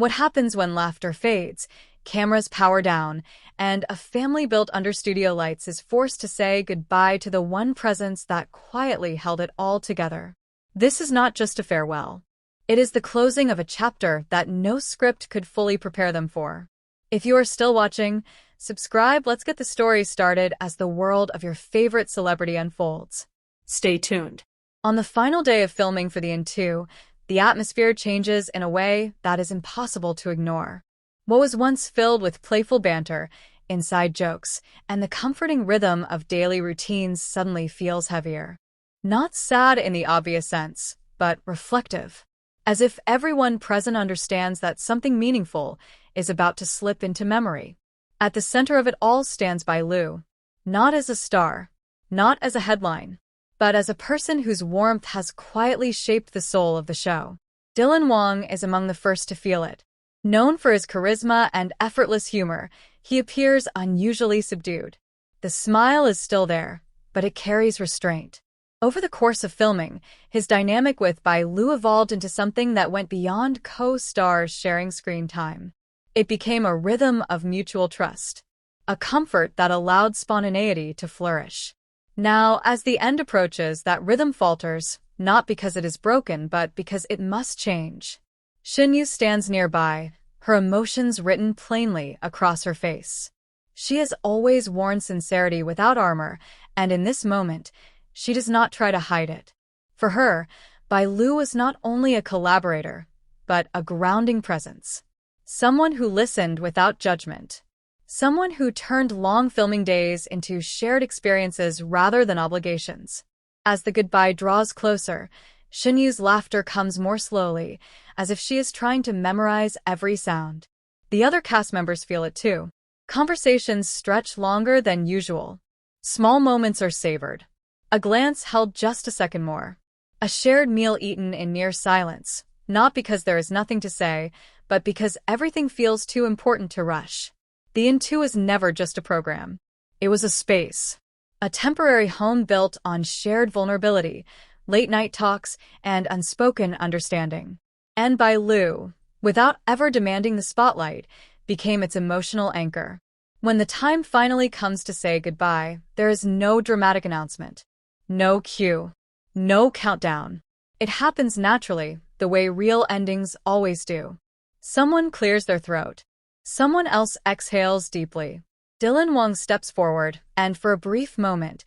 What happens when laughter fades? Cameras power down, and a family built under studio lights is forced to say goodbye to the one presence that quietly held it all together. This is not just a farewell. It is the closing of a chapter that no script could fully prepare them for. If you are still watching, subscribe. Let's get the story started as the world of your favorite celebrity unfolds. Stay tuned. On the final day of filming for the N2, the atmosphere changes in a way that is impossible to ignore. What was once filled with playful banter, inside jokes, and the comforting rhythm of daily routines suddenly feels heavier. Not sad in the obvious sense, but reflective. As if everyone present understands that something meaningful is about to slip into memory. At the center of it all stands Bai Lu. Not as a star, not as a headline, but as a person whose warmth has quietly shaped the soul of the show. Dylan Wang is among the first to feel it. Known for his charisma and effortless humor, he appears unusually subdued. The smile is still there, but it carries restraint. Over the course of filming, his dynamic with Bai Lu evolved into something that went beyond co-stars sharing screen time. It became a rhythm of mutual trust, a comfort that allowed spontaneity to flourish. Now, as the end approaches, that rhythm falters, not because it is broken, but because it must change. Shen Yue stands nearby, her emotions written plainly across her face. She has always worn sincerity without armor, and in this moment, she does not try to hide it. For her, Bai Lu was not only a collaborator, but a grounding presence. Someone who listened without judgment. Someone who turned long filming days into shared experiences rather than obligations. As the goodbye draws closer, Shen Yue's laughter comes more slowly, as if she is trying to memorize every sound. The other cast members feel it too. Conversations stretch longer than usual. Small moments are savored. A glance held just a second more. A shared meal eaten in near silence, not because there is nothing to say, but because everything feels too important to rush. The N2 is never just a program. It was a space. A temporary home built on shared vulnerability, late-night talks, and unspoken understanding. And Bai Lu, without ever demanding the spotlight, became its emotional anchor. When the time finally comes to say goodbye, there is no dramatic announcement. No cue. No countdown. It happens naturally, the way real endings always do. Someone clears their throat. Someone else exhales deeply. Dylan Wang steps forward, and for a brief moment,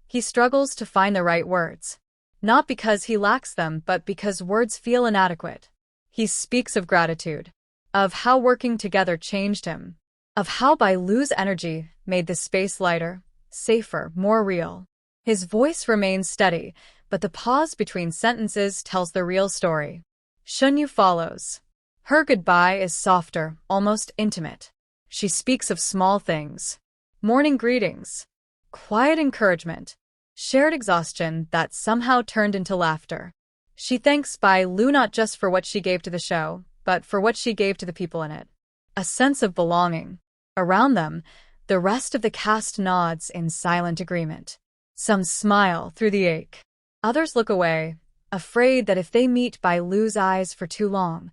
he struggles to find the right words. Not because he lacks them, but because words feel inadequate. He speaks of gratitude, of how working together changed him, of how Bai Lu's energy made the space lighter, safer, more real. His voice remains steady, but the pause between sentences tells the real story. Shen Yue follows. Her goodbye is softer, almost intimate. She speaks of small things. Morning greetings. Quiet encouragement. Shared exhaustion that somehow turned into laughter. She thanks Bai Lu not just for what she gave to the show, but for what she gave to the people in it. A sense of belonging. Around them, the rest of the cast nods in silent agreement. Some smile through the ache. Others look away, afraid that if they meet Bai Lu's eyes for too long,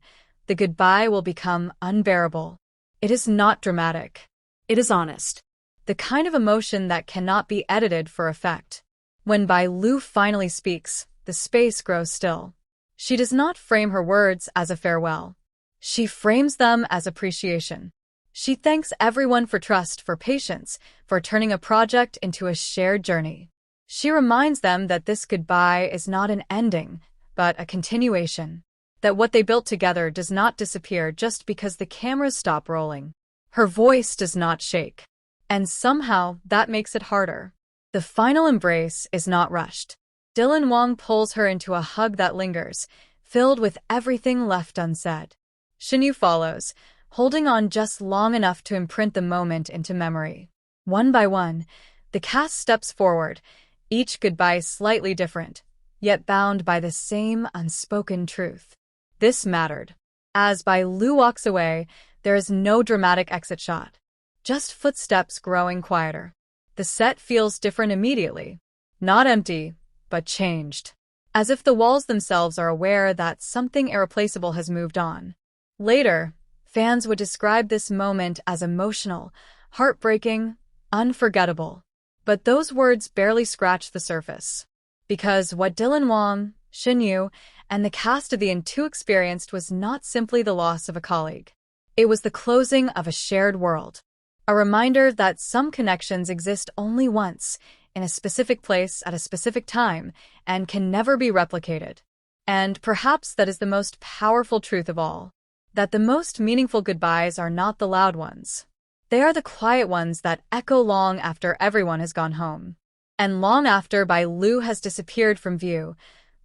the goodbye will become unbearable. It is not dramatic. It is honest. The kind of emotion that cannot be edited for effect. When Bai Lu finally speaks, the space grows still. She does not frame her words as a farewell. She frames them as appreciation. She thanks everyone for trust, for patience, for turning a project into a shared journey. She reminds them that this goodbye is not an ending, but a continuation. That what they built together does not disappear just because the cameras stop rolling. Her voice does not shake. And somehow, that makes it harder. The final embrace is not rushed. Dylan Wang pulls her into a hug that lingers, filled with everything left unsaid. Shen Yue follows, holding on just long enough to imprint the moment into memory. One by one, the cast steps forward, each goodbye slightly different, yet bound by the same unspoken truth. This mattered. As Bai Lu walks away, there is no dramatic exit shot. Just footsteps growing quieter. The set feels different immediately. Not empty, but changed. As if the walls themselves are aware that something irreplaceable has moved on. Later, Fans would describe this moment as emotional, heartbreaking, unforgettable. But those words barely scratch the surface. Because what Wang, Shen Yue, and the cast of the In2 experienced was not simply the loss of a colleague. It was the closing of a shared world. A reminder that some connections exist only once, in a specific place at a specific time, and can never be replicated. And perhaps that is the most powerful truth of all. That the most meaningful goodbyes are not the loud ones. They are the quiet ones that echo long after everyone has gone home. And long after Bai Lu has disappeared from view,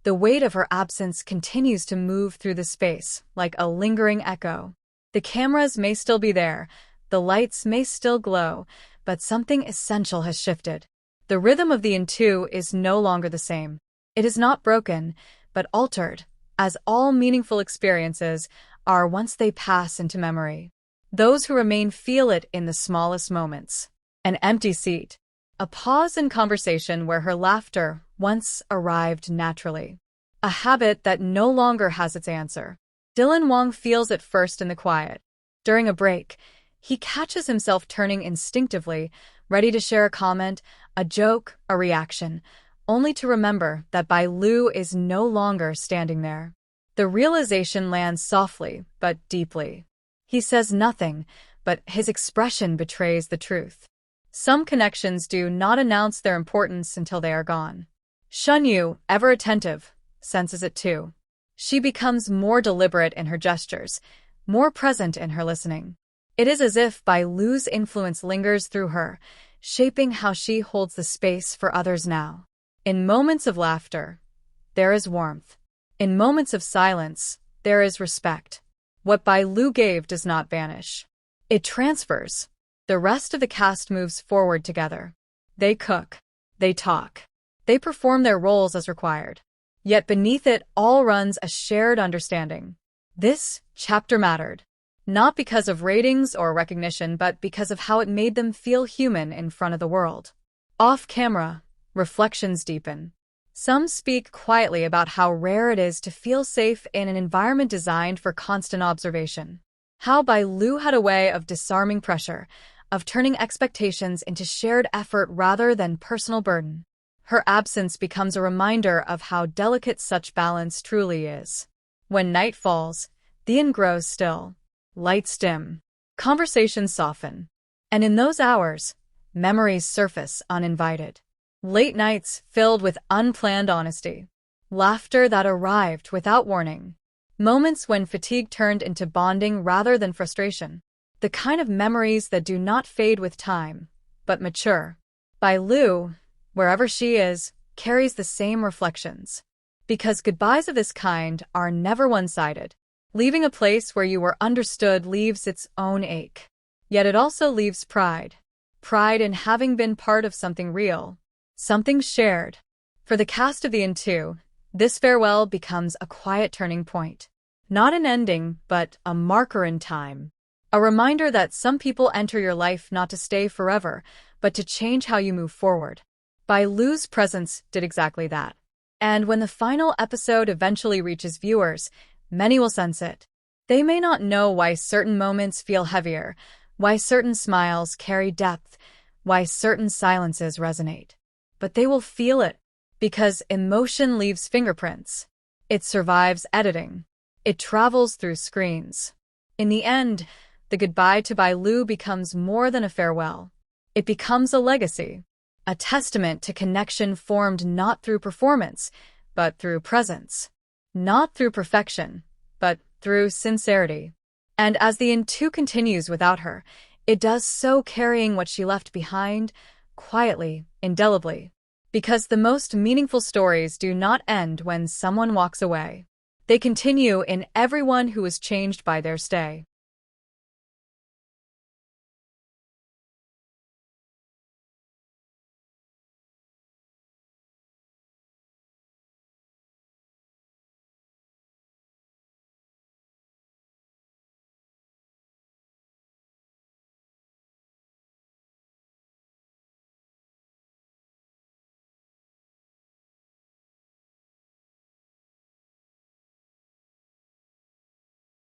the weight of her absence continues to move through the space, like a lingering echo. The cameras may still be there, the lights may still glow, but something essential has shifted. The rhythm of the In2 is no longer the same. It is not broken, but altered, as all meaningful experiences are once they pass into memory. Those who remain feel it in the smallest moments. An empty seat. A pause in conversation where her laughter once arrived naturally. A habit that no longer has its answer. Wang feels it first in the quiet. During a break, he catches himself turning instinctively, ready to share a comment, a joke, a reaction, only to remember that Bai Lu is no longer standing there. The realization lands softly, but deeply. He says nothing, but his expression betrays the truth. Some connections do not announce their importance until they are gone. Shen Yue, ever attentive, senses it too. She becomes more deliberate in her gestures, more present in her listening. It is as if Bai Lu's influence lingers through her, shaping how she holds the space for others now. In moments of laughter, there is warmth. In moments of silence, there is respect. What Bai Lu gave does not vanish. It transfers. The rest of the cast moves forward together. They cook. They talk. They perform their roles as required. Yet beneath it all runs a shared understanding. This chapter mattered. Not because of ratings or recognition, but because of how it made them feel human in front of the world. Off camera, reflections deepen. Some speak quietly about how rare it is to feel safe in an environment designed for constant observation. How Bai Lu had a way of disarming pressure, of turning expectations into shared effort rather than personal burden. Her absence becomes a reminder of how delicate such balance truly is. When night falls, the inn grows still. Lights dim. Conversations soften. And in those hours, memories surface uninvited. Late nights filled with unplanned honesty. Laughter that arrived without warning. Moments when fatigue turned into bonding rather than frustration. The kind of memories that do not fade with time, but mature. Bai Lu, wherever she is, carries the same reflections. Because goodbyes of this kind are never one-sided. Leaving a place where you were understood leaves its own ache. Yet it also leaves pride. Pride in having been part of something real. Something shared. For the cast of the In2, this farewell becomes a quiet turning point. Not an ending, but a marker in time. A reminder that some people enter your life not to stay forever, but to change how you move forward. Bai Lu's presence did exactly that. And when the final episode eventually reaches viewers, many will sense it. They may not know why certain moments feel heavier, why certain smiles carry depth, why certain silences resonate. But they will feel it, because emotion leaves fingerprints. It survives editing. It travels through screens. In the end, the goodbye to Bai Lu becomes more than a farewell. It becomes a legacy, a testament to connection formed not through performance, but through presence. Not through perfection, but through sincerity. And as the In2 continues without her, it does so carrying what she left behind, quietly, indelibly. Because the most meaningful stories do not end when someone walks away. They continue in everyone who is changed by their stay.